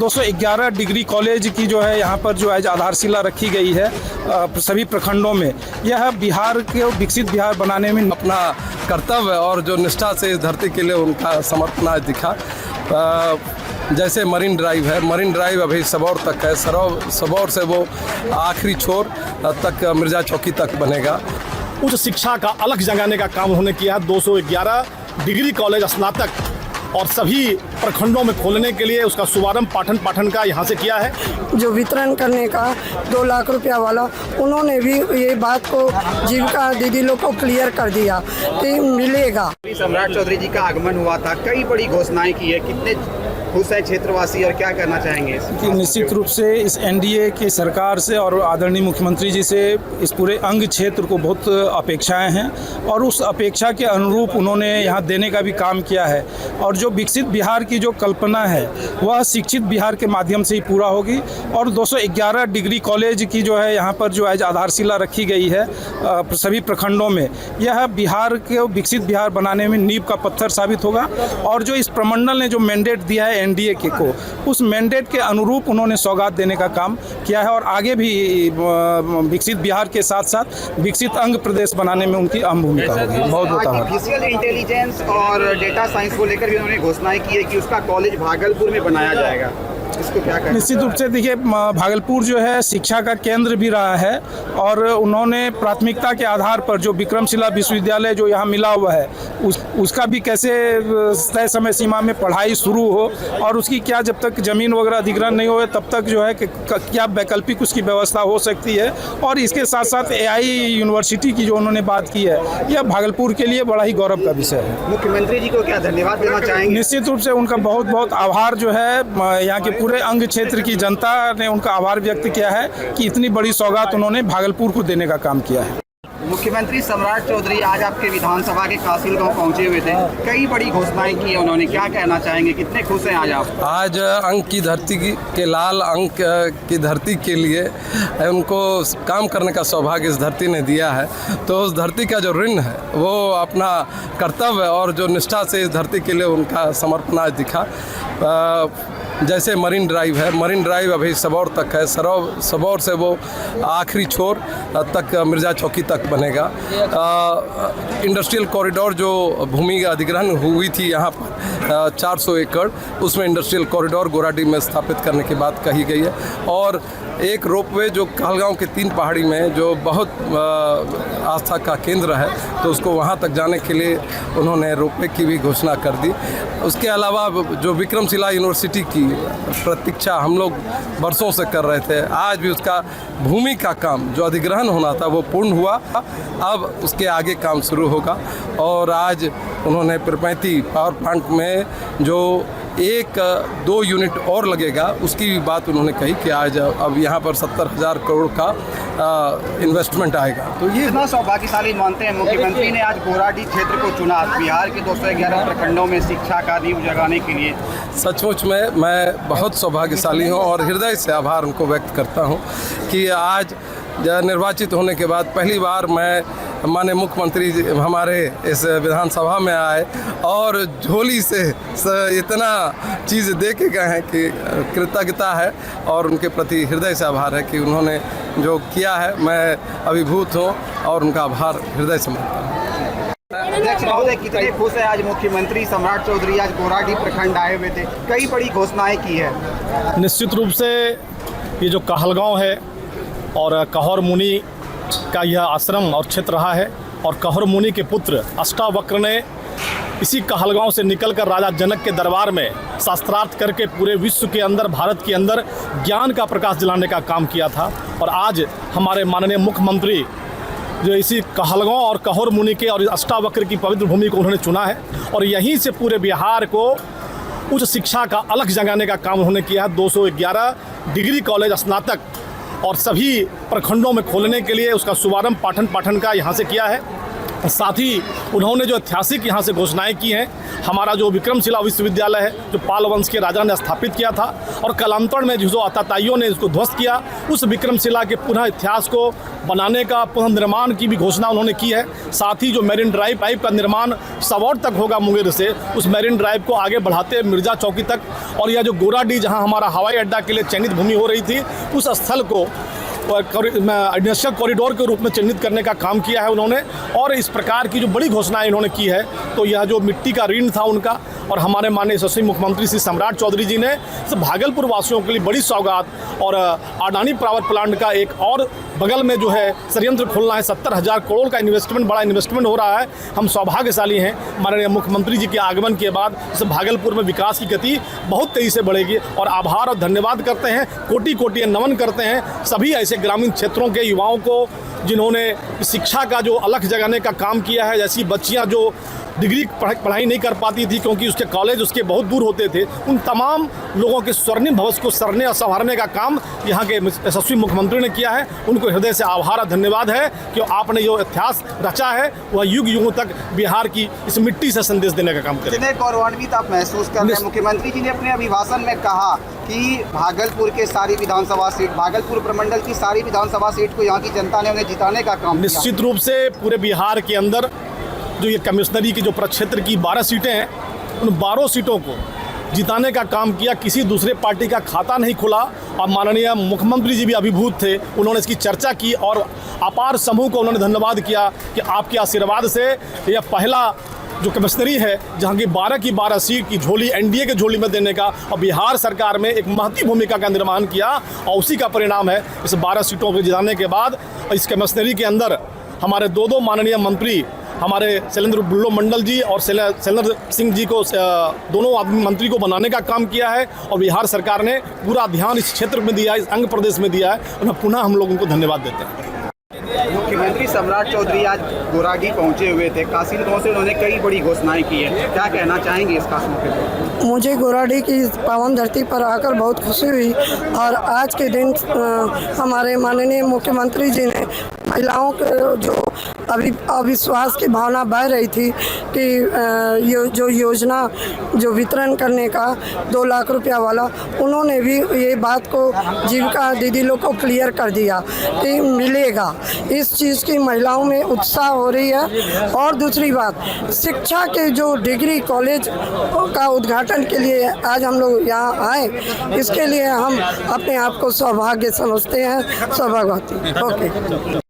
211 degree college की जो है यहाँ पर जो है आधारशिला रखी गई है सभी प्रखंडों में। यह बिहार के विकसित बिहार बनाने में अपना कर्तव्य और जो निष्ठा से इस धरती के लिए उनका समर्पण आज दिखा। जैसे मरीन ड्राइव है, मरीन ड्राइव अभी सबौर तक है, सबौर से वो आखिरी छोर तक मिर्जा चौकी तक बनेगा। उच्च शिक्षा का अलग जगाने का काम उन्होंने किया। 211 डिग्री कॉलेज स्नातक और सभी प्रखंडों में खोलने के लिए उसका शुभारंभ पाठन का यहाँ से किया है। जो वितरण करने का 2 लाख रुपया वाला, उन्होंने भी ये बात को जीविका दीदी लोग को क्लियर कर दिया कि मिलेगा। सम्राट चौधरी जी का आगमन हुआ था, कई बड़ी घोषणाएं की है, कितने खुश है क्षेत्रवासी और क्या करना चाहेंगे? कि निश्चित रूप से इस एनडीए की सरकार से और आदरणीय मुख्यमंत्री जी से इस पूरे अंग क्षेत्र को बहुत अपेक्षाएं हैं और उस अपेक्षा के अनुरूप उन्होंने यहाँ देने का भी काम किया है। और जो विकसित बिहार की जो कल्पना है वह शिक्षित बिहार के माध्यम से ही पूरा होगी। और 211 डिग्री कॉलेज की जो है यहाँ पर जो है आधारशिला रखी गई है सभी प्रखंडों में। यह बिहार के विकसित बिहार बनाने में नींव का पत्थर साबित होगा। और जो इस प्रमंडल ने जो मैंडेट दिया है एनडीए के को, उस मैंडेट के अनुरूप उन्होंने सौगात देने का काम किया है और आगे भी विकसित बिहार के साथ साथ विकसित अंग प्रदेश बनाने में उनकी अहम भूमिका होगी। बहुत बहुत आभार। आर्टिफिशियल इंटेलिजेंस और डेटा साइंस को लेकर भी उन्होंने घोषणाएं की है कि उसका कॉलेज भागलपुर में बनाया जाएगा। इसको क्या करें? निश्चित रूप से देखिए, भागलपुर जो है शिक्षा का केंद्र भी रहा है और उन्होंने प्राथमिकता के आधार पर जो विक्रमशिला विश्वविद्यालय जो यहाँ मिला हुआ है उसका भी कैसे तय समय सीमा में पढ़ाई शुरू हो और उसकी क्या जब तक ज़मीन वगैरह अधिग्रहण नहीं हो तब तक जो है कि क्या वैकल्पिक उसकी व्यवस्था हो सकती है। और इसके साथ साथ AI यूनिवर्सिटी की जो उन्होंने बात की है, यह भागलपुर के लिए बड़ा ही गौरव का विषय है। मुख्यमंत्री जी को क्या धन्यवाद देना चाहेंगे? निश्चित रूप से उनका बहुत बहुत आभार जो है यहाँ के पूरे अंग क्षेत्र की जनता ने उनका आभार व्यक्त किया है कि इतनी बड़ी सौगात उन्होंने भागलपुर को देने का काम किया है। मुख्यमंत्री सम्राट चौधरी आज आपके विधानसभा के कासिलगांव पहुंचे हुए थे, कई बड़ी घोषणाएं की है उन्होंने, क्या कहना चाहेंगे? कितने खुश हैं आज आप? आज अंक की धरती के लाल अंक की धरती के लिए उनको काम करने का सौभाग्य इस धरती ने दिया है। तो उस धरती का जो ऋण है वो अपना कर्तव्य और जो निष्ठा से इस धरती के लिए उनका समर्पण आज दिखा। जैसे मरीन ड्राइव है, मरीन ड्राइव अभी सबौर तक है, सबौर से वो आखिरी छोर तक मिर्जा चौकी तक बनेगा। इंडस्ट्रियल कॉरिडोर जो भूमि अधिग्रहण हुई थी यहाँ पर 400 एकड़, उसमें इंडस्ट्रियल कॉरिडोर गोराडी में स्थापित करने की बात कही गई है। और एक रोपवे जो कहलगांव के 3 पहाड़ी में जो बहुत आस्था का केंद्र है, तो उसको वहाँ तक जाने के लिए उन्होंने रोपवे की भी घोषणा कर दी। उसके अलावा जो विक्रमशिला यूनिवर्सिटी की प्रतीक्षा हम लोग बरसों से कर रहे थे, आज भी उसका भूमि का काम जो अधिग्रहण होना था वो पूर्ण हुआ। अब उसके आगे काम शुरू होगा। और आज उन्होंने पिरपैंती पावर प्लांट में जो 1-2 यूनिट और लगेगा उसकी भी बात उन्होंने कही कि आज अब यहाँ पर 70,000 करोड़ का इन्वेस्टमेंट आएगा। तो ये इतना सौभाग्यशाली मानते हैं मुख्यमंत्री ने आज गोराडी क्षेत्र को चुना बिहार के 211 प्रखंडों में शिक्षा का नींव जगाने के लिए। सचमुच में मैं बहुत सौभाग्यशाली हूँ और हृदय से आभार उनको व्यक्त करता हूँ कि आज निर्वाचित होने के बाद पहली बार मैं माननीय मुख्यमंत्री हमारे इस विधानसभा में आए और झोली से इतना चीज़ दे के गए हैं कि कृतज्ञता है और उनके प्रति हृदय से आभार है कि उन्होंने जो किया है। मैं अभिभूत हूँ और उनका आभार हृदय से मानता हूँ। अध्यक्ष महोदय, कितने खुश है आज मुख्यमंत्री सम्राट चौधरी आज गोराडी प्रखंड आए हुए थे, कई बड़ी घोषणाएं की है। निश्चित रूप से ये जो कहलगांव है और कहौर मुनि का यह आश्रम और क्षेत्र रहा है और कहौर मुनि के पुत्र अष्टावक्र ने इसी कहलगांव से निकलकर राजा जनक के दरबार में शास्त्रार्थ करके पूरे विश्व के अंदर, भारत के अंदर ज्ञान का प्रकाश दिलाने का काम किया था। और आज हमारे माननीय मुख्यमंत्री जो इसी कहलगांव और कहौर मुनि के और अष्टावक्र की पवित्र भूमि को उन्होंने चुना है और यहीं से पूरे बिहार को उच्च शिक्षा का अलग जगाने का काम उन्होंने किया है। 211 डिग्री कॉलेज स्नातक और सभी प्रखंडों में खोलने के लिए उसका शुभारंभ पाठन का यहाँ से किया है। साथ ही उन्होंने जो ऐतिहासिक यहाँ से घोषणाएं की हैं, हमारा जो विक्रमशिला विश्वविद्यालय है जो पाल वंश के राजा ने स्थापित किया था और कालांतर में जो आताताइयों ने इसको ध्वस्त किया, उस विक्रमशिला के पुनः इतिहास को बनाने का पुनर्निर्माण की भी घोषणा उन्होंने की है। साथ ही जो मैरिन ड्राइव का निर्माण सबौर तक होगा मुंगेर से, उस मैरिन ड्राइव को आगे बढ़ाते मिर्जा चौकी तक, और यह जो गोराडीह जहां हमारा हवाई अड्डा के लिए चयनित भूमि हो रही थी, उस स्थल को इंडस्ट्रियल कॉरिडोर के रूप में चिन्हित करने का काम किया है उन्होंने। और इस प्रकार की जो बड़ी घोषणाएं इन्होंने की है, तो यह जो मिट्टी का ऋण था उनका, और हमारे माननीय यशस्वी मुख्यमंत्री श्री सम्राट चौधरी जी ने भागलपुर वासियों के लिए बड़ी सौगात और अडानी पावर प्लांट का एक और बगल में जो है संयंत्र खोलना है, 70,000 करोड़ का इन्वेस्टमेंट, बड़ा इन्वेस्टमेंट हो रहा है। हम सौभाग्यशाली हैं, माननीय मुख्यमंत्री जी के आगमन के बाद इस भागलपुर में विकास की गति बहुत तेज़ी से बढ़ेगी, और आभार और धन्यवाद करते हैं, कोटि कोटि नमन करते हैं सभी ऐसे ग्रामीण क्षेत्रों के युवाओं को जिन्होंने शिक्षा का जो अलख जगाने का काम किया है। जैसी बच्चियां जो डिग्री पढ़ाई नहीं कर पाती थी क्योंकि उसके कॉलेज उसके बहुत दूर होते थे, उन तमाम लोगों के स्वर्णिम भविष्य को सरने और संवारने का काम यहाँ के यशस्वी मुख्यमंत्री ने किया है। उनको हृदय से आभार और धन्यवाद है कि आपने जो इतिहास रचा है वह युग युगों तक बिहार की इस मिट्टी से संदेश देने का काम करें। कितने गौरवान्वित आप महसूस कर रहे हैं? मुख्यमंत्री जी ने अपने अभिभाषण में कहा कि भागलपुर के सारी विधानसभा सीट, भागलपुर प्रमंडल की सारी विधानसभा सीट को यहाँ की जनता ने उन्हें जिताने का काम किया। निश्चित रूप से पूरे बिहार के अंदर जो ये कमिश्नरी की जो प्रक्षेत्र की 12 सीटें हैं, उन 12 सीटों को जिताने का काम किया। किसी दूसरे पार्टी का खाता नहीं खुला, और माननीय मुख्यमंत्री जी भी अभिभूत थे, उन्होंने इसकी चर्चा की और अपार समूह को उन्होंने धन्यवाद किया कि आपके आशीर्वाद से यह पहला जो कमिश्नरी है जहाँ की 12 की 12 सीट की झोली एनडीए के झोली में देने का, और बिहार सरकार में एक महती भूमिका का निर्माण किया, और उसी का परिणाम है इस 12 सीटों को जिताने के बाद इस कमिश्नरी के अंदर हमारे दो माननीय मंत्री, हमारे शैलेंद्र बुल्लो मंडल जी और शैलेंद्र सिंह जी को, दोनों आदमी मंत्री को बनाने का काम किया है, और बिहार सरकार ने पूरा ध्यान इस क्षेत्र में दिया है, इस अंग प्रदेश में दिया है। उन्हें पुनः हम लोग उनको धन्यवाद देते हैं। मुख्यमंत्री सम्राट चौधरी आज गोराडीह पहुंचे हुए थे, कासिलगांव से उन्होंने कई बड़ी घोषणाएं की है, क्या कहना चाहेंगे इस खास मौके पर? मुझे गोराडीह की पावन धरती पर आकर बहुत खुशी हुई, और आज के दिन हमारे माननीय मुख्यमंत्री जी ने महिलाओं को जो अभी अविश्वास की भावना बह रही थी कि जो योजना जो वितरण करने का 2 लाख रुपया वाला, उन्होंने भी ये बात को जीविका दीदी लोग को क्लियर कर दिया कि मिलेगा। इस चीज़ की महिलाओं में उत्साह हो रही है। और दूसरी बात, शिक्षा के जो डिग्री कॉलेज का उद्घाटन के लिए आज हम लोग यहाँ आए, इसके लिए हम अपने आप को सौभाग्य समझते हैं, सौभाग्यवती। ओके।